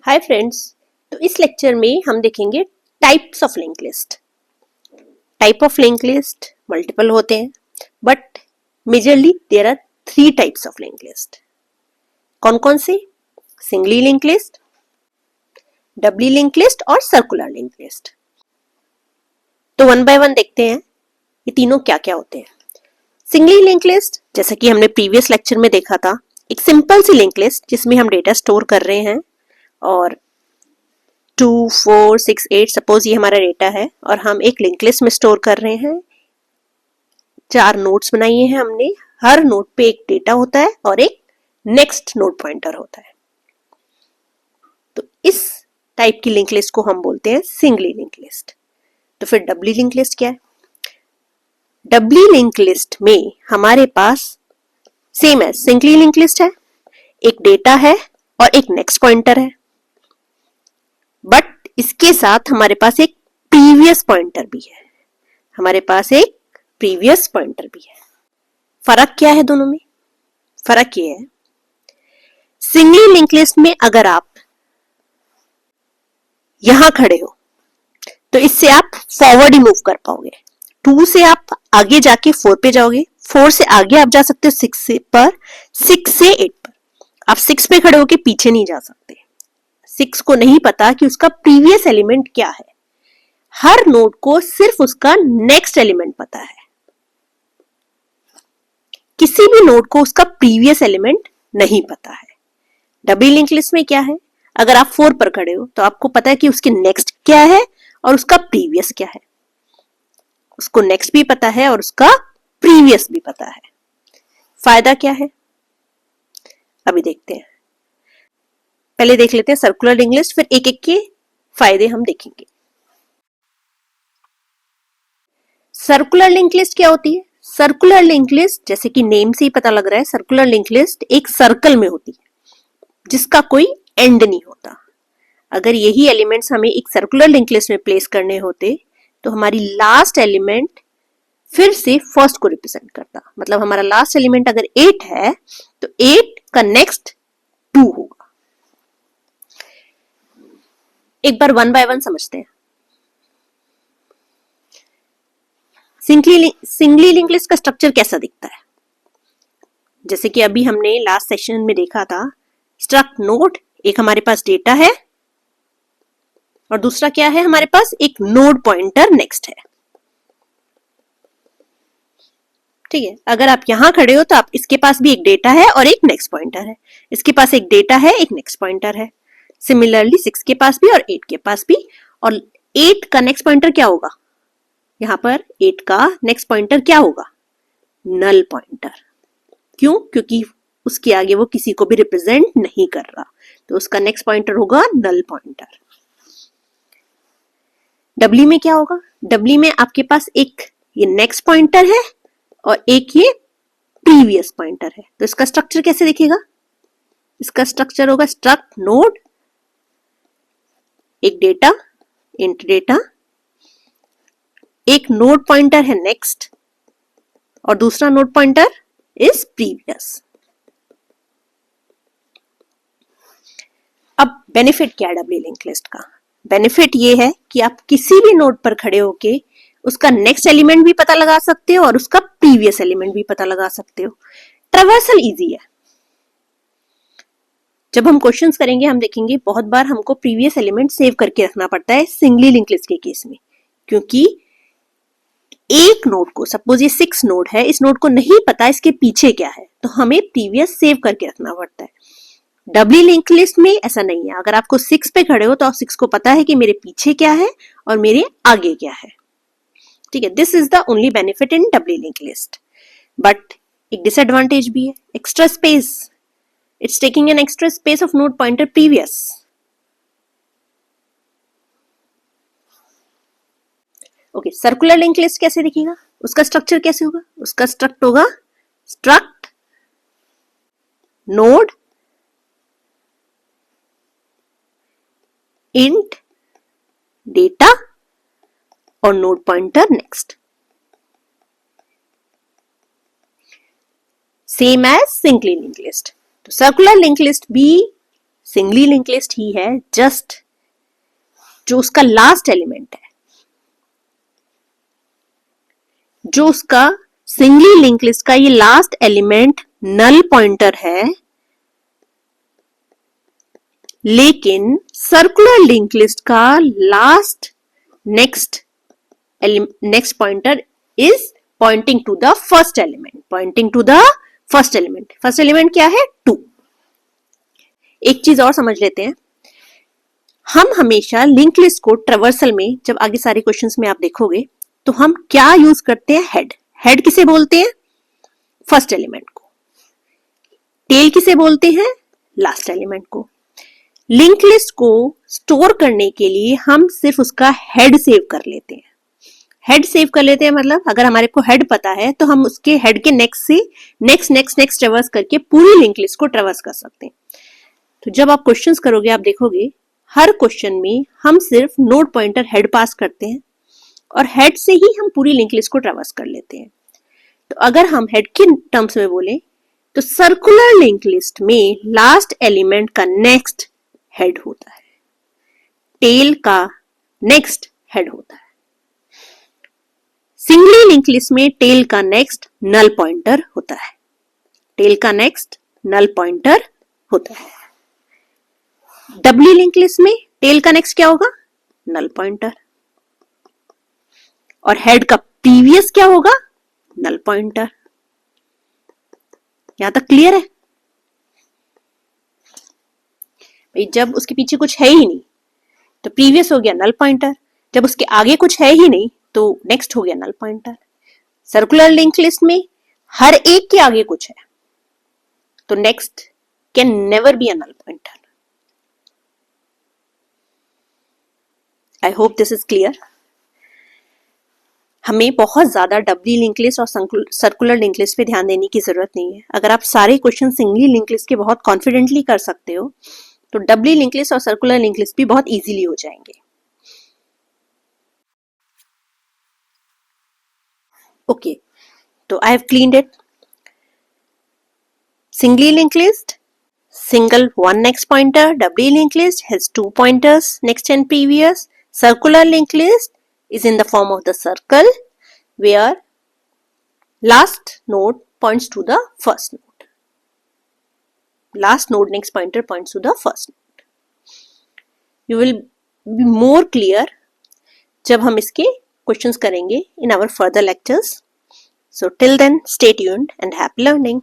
Hi friends. तो इस lecture में हम देखेंगे types of link list. Type of link list multiple होते हैं, but majorly there are 3 types of link list. कौन कौन से? Singly link list, doubly link list और सर्कुलर लिंक लिस्ट। तो वन बाय वन देखते हैं ये तीनों क्या क्या होते हैं। सिंगली लिंक लिस्ट, जैसा कि हमने प्रीवियस लेक्चर में देखा था, एक सिंपल सी लिंक लिस्ट जिसमें हम डेटा स्टोर कर रहे हैं और 2, 4, 6, 8 सपोज ये हमारा डेटा है और हम एक लिंक लिस्ट में स्टोर कर रहे हैं। 4 नोड्स बनाइए हैं हमने, हर नोड पे एक डेटा होता है और एक नेक्स्ट नोड पॉइंटर होता है। तो इस टाइप की लिंक लिस्ट को हम बोलते हैं सिंगली लिंक लिस्ट। तो फिर डबली लिंक लिस्ट क्या है? डबली लिंक लिस्ट में हमारे पास सेम है, सिंगली लिंक लिस्ट है, एक डेटा है और एक नेक्स्ट पॉइंटर है, बट इसके साथ हमारे पास एक प्रीवियस पॉइंटर भी है। हमारे पास एक प्रीवियस पॉइंटर भी है। फर्क क्या है दोनों में? फर्क ये है, सिंगल लिंक लिस्ट में अगर आप यहां खड़े हो तो इससे आप फॉरवर्ड ही मूव कर पाओगे। 2 से आप आगे जाके 4 पे जाओगे, 4 से आगे आप जा सकते हो 6 पर, 6 से 8 पर। आप 6 पे खड़े होके पीछे नहीं जा सकते। 6 को नहीं पता कि उसका प्रीवियस एलिमेंट क्या है। हर नोड को सिर्फ उसका नेक्स्ट एलिमेंट पता है। किसी भी नोड को उसका प्रीवियस एलिमेंट नहीं पता है। डबल लिंक लिस्ट में क्या है? अगर आप 4 पर खड़े हो तो आपको पता है कि उसके नेक्स्ट क्या है और उसका प्रीवियस क्या है। उसको नेक्स्ट भी पता है और उसका प्रीवियस भी पता है। फायदा क्या है अभी देखते हैं। पहले देख लेते हैं सर्कुलर लिंक लिस्ट, फिर एक एक के फायदे हम देखेंगे। सर्कुलर लिंक लिस्ट क्या होती है? सर्कुलर लिंक लिस्ट, जैसे कि नेम से ही पता लग रहा है, सर्कुलर लिंक लिस्ट एक सर्कल में होती है जिसका कोई एंड नहीं होता। अगर यही एलिमेंट्स हमें एक सर्कुलर लिंक लिस्ट में प्लेस करने होते तो हमारी लास्ट एलिमेंट फिर से फर्स्ट को रिप्रेजेंट करता। मतलब हमारा लास्ट एलिमेंट अगर 8 है तो 8 का नेक्स्ट 2 होगा। एक बार वन बाय वन समझते हैं। सिंगली लिंक लिस्ट का स्ट्रक्चर कैसा दिखता है? जैसे कि अभी हमने लास्ट सेशन में देखा था, स्ट्रक्ट नोड, एक हमारे पास डेटा है और दूसरा क्या है? हमारे पास एक नोड पॉइंटर नेक्स्ट है। ठीक है, अगर आप यहां खड़े हो तो आप इसके पास भी एक डेटा है और एक नेक्स्ट पॉइंटर है, इसके पास एक डेटा है, एक नेक्स्ट पॉइंटर है। सिमिलरली 6 के पास भी और 8 के पास भी। और 8 का नेक्स्ट पॉइंटर क्या होगा? यहां पर 8 का नेक्स्ट पॉइंटर क्या होगा? Null pointer. क्यों? क्योंकि उसके आगे वो किसी को भी रिप्रेजेंट नहीं कर रहा, तो उसका नेक्स्ट पॉइंटर होगा नल पॉइंटर। डबली में क्या होगा? डबली में आपके पास एक ये नेक्स्ट पॉइंटर है और एक ये प्रीवियस पॉइंटर है। तो इसका स्ट्रक्चर कैसे दिखेगा? इसका स्ट्रक्चर होगा स्ट्रक्ट नोड, एक डेटा, इंट डेटा, एक नोड पॉइंटर है नेक्स्ट और दूसरा नोड पॉइंटर इज प्रीवियस। अब बेनिफिट क्या है डबली लिंक लिस्ट का? बेनिफिट ये है कि आप किसी भी नोड पर खड़े होके उसका नेक्स्ट एलिमेंट भी पता लगा सकते हो और उसका प्रीवियस एलिमेंट भी पता लगा सकते हो। ट्रैवर्सल इजी है। जब हम क्वेश्चंस करेंगे हम देखेंगे बहुत बार हमको प्रीवियस एलिमेंट सेव करके रखना पड़ता है सिंगली लिंक लिस्ट के केस में, क्योंकि एक नोड को, सपोज ये 6 नोड है, इस नोड को नहीं पता इसके पीछे क्या है, तो हमें प्रीवियस सेव करके रखना पड़ता है। डबली लिंक लिस्ट में ऐसा नहीं है। अगर आपको 6 पे खड़े हो तो आप 6 को पता है कि मेरे पीछे क्या है और मेरे आगे क्या है। ठीक है, this is the only benefit in doubly link list. But एक डिसएडवांटेज भी है, extra space. It's taking an extra space of node pointer previous. Okay, circular linked list कैसे दिखेगा? उसका स्ट्रक्चर कैसे होगा? उसका स्ट्रक्ट होगा स्ट्रक्ट नोड इंट डेटा और node pointer next, same as singly link list. तो सर्कुलर लिंक लिस्ट भी सिंगली लिंक लिस्ट ही है, जस्ट जो उसका लास्ट एलिमेंट है, जो उसका सिंगली लिंक लिस्ट का ये लास्ट एलिमेंट नल पॉइंटर है, लेकिन सर्कुलर लिंक लिस्ट का last next pointer is pointing to the first element, pointing to the first element. First element क्या है? 2। एक चीज और समझ लेते हैं, हम हमेशा लिंक लिस्ट को ट्रेवर्सल में, जब आगे सारे क्वेश्चंस में आप देखोगे, तो हम क्या यूज करते हैं? हेड। हेड किसे बोलते हैं? फर्स्ट एलिमेंट को। टेल किसे बोलते हैं? लास्ट एलिमेंट को। लिंक लिस्ट को स्टोर करने के लिए हम सिर्फ उसका हेड सेव कर लेते हैं। हेड सेव कर लेते हैं मतलब अगर हमारे को हेड पता है तो हम उसके हेड के नेक्स्ट से नेक्स्ट ट्रेवर्स करके पूरी लिंक लिस्ट को ट्रेवर्स कर सकते हैं। तो जब आप क्वेश्चंस करोगे, आप देखोगे हर क्वेश्चन में हम सिर्फ नोड पॉइंटर हेड पास करते हैं और हेड से ही हम पूरी लिंक लिस्ट को ट्रेवर्स कर लेते हैं। तो अगर हम हेड के टर्म्स में बोले तो सर्कुलर लिंक लिस्ट में लास्ट एलिमेंट का नेक्स्ट हेड होता है, टेल का नेक्स्ट हेड होता है। सिंगली लिंक लिस्ट में टेल का नेक्स्ट नल पॉइंटर होता है, टेल का नेक्स्ट नल पॉइंटर होता है। डबली लिंक लिस्ट में टेल का नेक्स्ट क्या होगा? Null pointer. और हेड का प्रीवियस क्या होगा? Null pointer. यहां तक क्लियर है भाई? जब उसके पीछे कुछ है ही नहीं तो प्रीवियस हो गया नल पॉइंटर, जब उसके आगे कुछ है ही नहीं तो नेक्स्ट हो गया null pointer. Circular link list में हर एक के आगे कुछ है तो next can never be a null pointer. I hope this is clear. हमें बहुत ज्यादा डबली लिंक लिस्ट और सर्कुलर लिंक लिस्ट पे ध्यान देने की जरूरत नहीं है। अगर आप सारे क्वेश्चन सिंगली लिंक लिस्ट के बहुत कॉन्फिडेंटली कर सकते हो तो डबली लिंक लिस्ट और सर्कुलर लिंक लिस्ट भी बहुत इजीली हो जाएंगे। ओके, तो I have cleaned it. Singly linked list, single one next pointer. Doubly linked list has 2 pointers, next and previous. Circular linked list is in the form of the circle where last node points to the first node. Last node next pointer points to the first node. You will be more clear जब हम इसके questions करेंगे in our further lectures. So till then, stay tuned and happy learning.